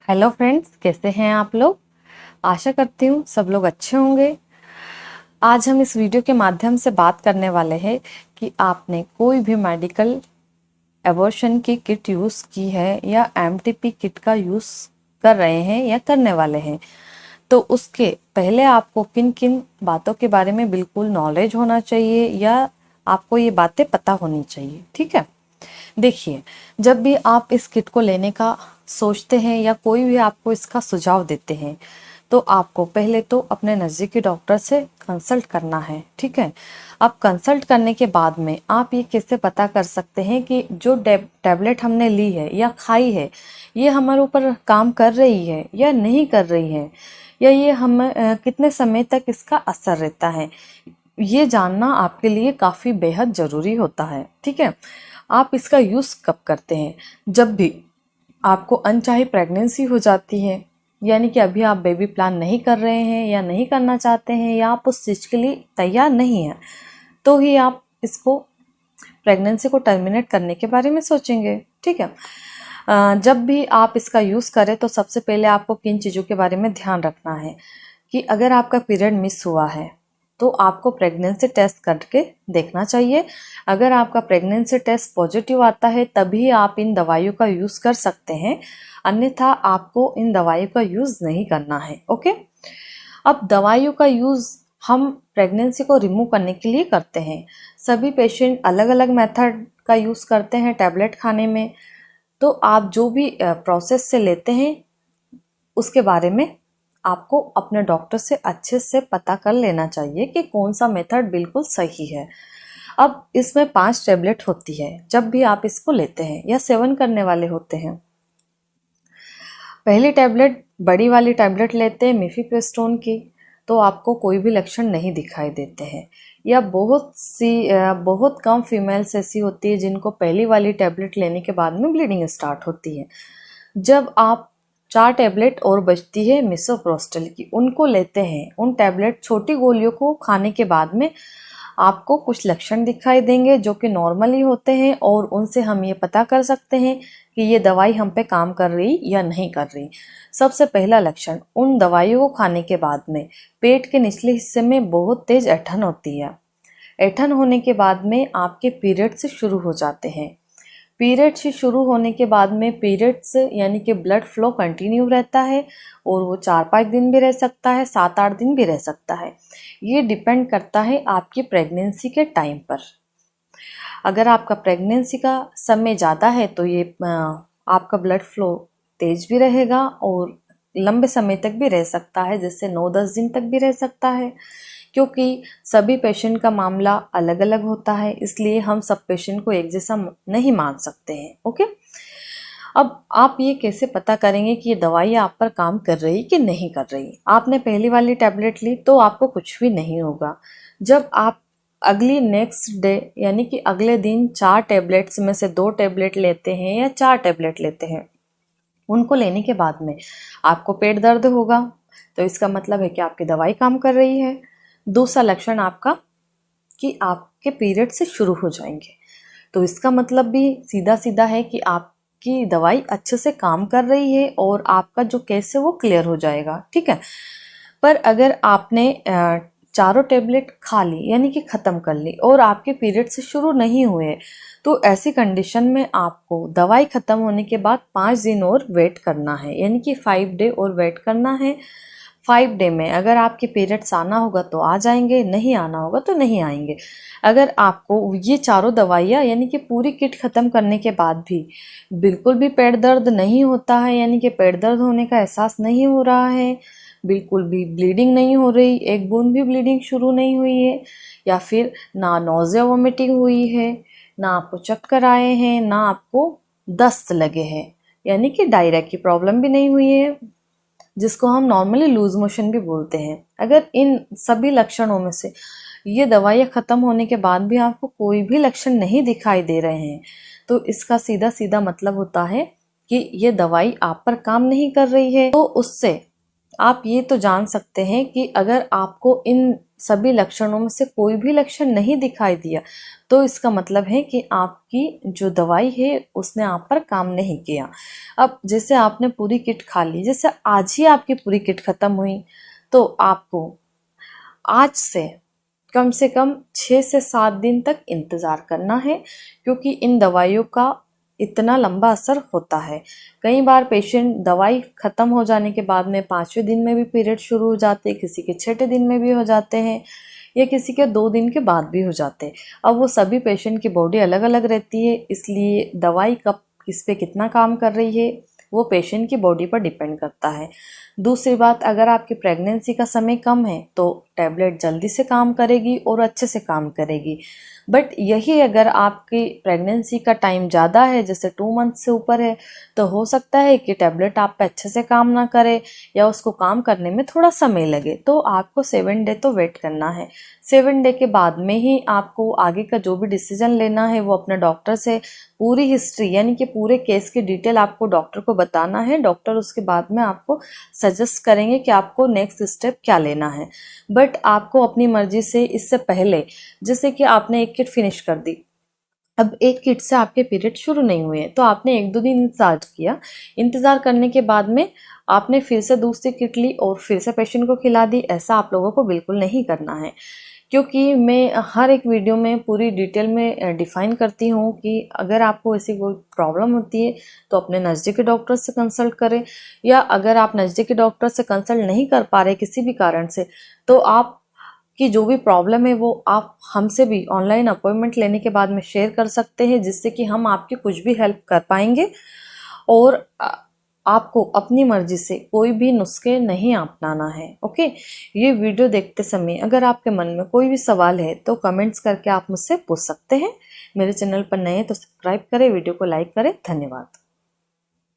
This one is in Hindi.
हेलो फ्रेंड्स, कैसे हैं आप लोग। आशा करती हूँ सब लोग अच्छे होंगे। आज हम इस वीडियो के माध्यम से बात करने वाले हैं कि आपने कोई भी मेडिकल एबॉर्शन की किट यूज़ की है या एमटीपी किट का यूज़ कर रहे हैं या करने वाले हैं, तो उसके पहले आपको किन किन बातों के बारे में बिल्कुल नॉलेज होना चाहिए या आपको ये बातें पता होनी चाहिए। ठीक है, देखिए, जब भी आप इस किट को लेने का सोचते हैं या कोई भी आपको इसका सुझाव देते हैं, तो आपको पहले तो अपने नज़दीकी डॉक्टर से कंसल्ट करना है। ठीक है, अब कंसल्ट करने के बाद में आप ये कैसे पता कर सकते हैं कि जो टैबलेट हमने ली है या खाई है, ये हमारे ऊपर काम कर रही है या नहीं कर रही है, या ये हम कितने समय तक इसका असर रहता है, ये जानना आपके लिए काफ़ी बेहद ज़रूरी होता है। ठीक है, आप इसका यूज़ कब करते हैं? जब भी आपको अनचाही प्रेगनेंसी हो जाती है, यानी कि अभी आप बेबी प्लान नहीं कर रहे हैं या नहीं करना चाहते हैं या आप उस चीज़ के लिए तैयार नहीं हैं, तो ही आप इसको प्रेगनेंसी को टर्मिनेट करने के बारे में सोचेंगे। ठीक है, जब भी आप इसका यूज़ करें तो सबसे पहले आपको किन चीज़ों के बारे में ध्यान रखना है कि अगर आपका पीरियड मिस हुआ है तो आपको प्रेगनेंसी टेस्ट करके देखना चाहिए। अगर आपका प्रेगनेंसी टेस्ट पॉजिटिव आता है तभी आप इन दवाइयों का यूज़ कर सकते हैं, अन्यथा आपको इन दवाइयों का यूज़ नहीं करना है। ओके, अब दवाइयों का यूज़ हम प्रेगनेंसी को रिमूव करने के लिए करते हैं। सभी पेशेंट अलग अलग मेथड का यूज़ करते हैं टैबलेट खाने में, तो आप जो भी प्रोसेस से लेते हैं उसके बारे में आपको अपने डॉक्टर से अच्छे से पता कर लेना चाहिए कि कौन सा मेथड बिल्कुल सही है। अब इसमें 5 टैबलेट होती है जब भी आप इसको लेते हैं या सेवन करने वाले होते हैं। पहली टैबलेट, बड़ी वाली टैबलेट लेते हैं मिफीप्रोस्टोन की, तो आपको कोई भी लक्षण नहीं दिखाई देते हैं, या बहुत कम फीमेल्स ऐसी होती है जिनको पहली वाली टैबलेट लेने के बाद में ब्लीडिंग स्टार्ट होती है। जब आप 4 टैबलेट और बचती है मिसोप्रोस्टल की, उनको लेते हैं, उन टैबलेट छोटी गोलियों को खाने के बाद में आपको कुछ लक्षण दिखाई देंगे जो कि नॉर्मली होते हैं, और उनसे हम ये पता कर सकते हैं कि ये दवाई हम पे काम कर रही या नहीं कर रही। सबसे पहला लक्षण, उन दवाइयों को खाने के बाद में पेट के निचले हिस्से में बहुत तेज ऐंठन होती है। ऐंठन होने के बाद में आपके पीरियड्स शुरू हो जाते हैं। पीरियड्स शुरू होने के बाद में पीरियड्स यानी कि ब्लड फ्लो कंटिन्यू रहता है, और वो 4-5 दिन भी रह सकता है, 7-8 दिन भी रह सकता है। ये डिपेंड करता है आपकी प्रेगनेंसी के टाइम पर। अगर आपका प्रेगनेंसी का समय ज़्यादा है तो ये आपका ब्लड फ्लो तेज भी रहेगा और लंबे समय तक भी रह सकता है, जैसे 9-10 दिन तक भी रह सकता है। क्योंकि सभी पेशेंट का मामला अलग अलग होता है, इसलिए हम सब पेशेंट को एक जैसा नहीं मान सकते हैं। ओके, अब आप ये कैसे पता करेंगे कि ये दवाई आप पर काम कर रही कि नहीं कर रही। आपने पहली वाली टैबलेट ली तो आपको कुछ भी नहीं होगा। जब आप अगली नेक्स्ट डे यानी कि अगले दिन 4 टैबलेट्स में से 2 टैबलेट लेते हैं या 4 टैबलेट लेते हैं, उनको लेने के बाद में आपको पेट दर्द होगा, तो इसका मतलब है कि आपकी दवाई काम कर रही है। दूसरा लक्षण आपका कि आपके पीरियड से शुरू हो जाएंगे, तो इसका मतलब भी सीधा सीधा है कि आपकी दवाई अच्छे से काम कर रही है और आपका जो केस है वो क्लियर हो जाएगा। ठीक है, पर अगर आपने चारों टेबलेट खा ली यानी कि ख़त्म कर ली और आपके पीरियड से शुरू नहीं हुए, तो ऐसी कंडीशन में आपको दवाई ख़त्म होने के बाद 5 दिन और वेट करना है, यानी कि 5 डे और वेट करना है। 5 डे में अगर आपके पीरियड्स आना होगा तो आ जाएंगे, नहीं आना होगा तो नहीं आएंगे। अगर आपको ये चारों दवाइयाँ यानी कि पूरी किट ख़त्म करने के बाद भी बिल्कुल भी पेट दर्द नहीं होता है, यानी कि पेट दर्द होने का एहसास नहीं हो रहा है, बिल्कुल भी ब्लीडिंग नहीं हो रही, एक बूंद भी ब्लीडिंग शुरू नहीं हुई है, या फिर ना नोज़िया वोमिटिंग हुई है, ना आपको चक्कर आए हैं, ना आपको दस्त लगे हैं, यानी कि डायरिया की प्रॉब्लम भी नहीं हुई है, जिसको हम नॉर्मली लूज मोशन भी बोलते हैं। अगर इन सभी लक्षणों में से ये दवाइयाँ ख़त्म होने के बाद भी आपको कोई भी लक्षण नहीं दिखाई दे रहे हैं, तो इसका सीधा सीधा मतलब होता है कि ये दवाई आप पर काम नहीं कर रही है। तो उससे आप ये तो जान सकते हैं कि अगर आपको इन सभी लक्षणों में से कोई भी लक्षण नहीं दिखाई दिया तो इसका मतलब है कि आपकी जो दवाई है उसने आप पर काम नहीं किया। अब जैसे आपने पूरी किट खा ली, जैसे आज ही आपकी पूरी किट खत्म हुई, तो आपको आज से कम 6 से 7 दिन तक इंतज़ार करना है, क्योंकि इन दवाइयों का इतना लंबा असर होता है। कई बार पेशेंट दवाई ख़त्म हो जाने के बाद में 5वें दिन में भी पीरियड शुरू हो जाते हैं, किसी के 6ठे दिन में भी हो जाते हैं, या किसी के 2 दिन के बाद भी हो जाते हैं। अब वो सभी पेशेंट की बॉडी अलग अलग रहती है, इसलिए दवाई कब किस पे कितना काम कर रही है वो पेशेंट की बॉडी पर डिपेंड करता है। दूसरी बात, अगर आपकी प्रेगनेंसी का समय कम है तो टैबलेट जल्दी से काम करेगी और अच्छे से काम करेगी। बट यही अगर आपकी प्रेगनेंसी का टाइम ज़्यादा है, जैसे 2 मंथ से ऊपर है, तो हो सकता है कि टैबलेट आप पे अच्छे से काम ना करे या उसको काम करने में थोड़ा समय लगे। तो आपको 7 डे तो वेट करना है। 7 डे के बाद में ही आपको आगे का जो भी डिसीजन लेना है वो अपने डॉक्टर से पूरी हिस्ट्री यानी कि पूरे केस की डिटेल आपको डॉक्टर को बताना है। डॉक्टर उसके बाद में आपको सजेस्ट करेंगे कि आपको नेक्स्ट स्टेप क्या लेना है। बट आपको अपनी मर्जी से इससे पहले, जैसे कि आपने एक किट फिनिश कर दी, अब एक किट से आपके पीरियड शुरू नहीं हुए तो आपने 1-2 दिन इंतज़ार किया। इंतज़ार करने के बाद में आपने फिर से दूसरी किट ली और फिर से पेशेंट को खिला दी। ऐसा आप लोगों को बिल्कुल नहीं करना है, क्योंकि मैं हर एक वीडियो में पूरी डिटेल में डिफ़ाइन करती हूँ कि अगर आपको ऐसी कोई प्रॉब्लम होती है तो अपने नज़दीकी डॉक्टर से कंसल्ट करें, या अगर आप नज़दीकी डॉक्टर से कंसल्ट नहीं कर पा रहे किसी भी कारण से, तो आप कि जो भी प्रॉब्लम है वो आप हमसे भी ऑनलाइन अपॉइंटमेंट लेने के बाद में शेयर कर सकते हैं, जिससे कि हम आपकी कुछ भी हेल्प कर पाएंगे। और आपको अपनी मर्जी से कोई भी नुस्खे नहीं अपनाना है। ओके, ये वीडियो देखते समय अगर आपके मन में कोई भी सवाल है तो कमेंट्स करके आप मुझसे पूछ सकते हैं। मेरे चैनल पर नए हैं तो सब्सक्राइब करें, वीडियो को लाइक करें। धन्यवाद।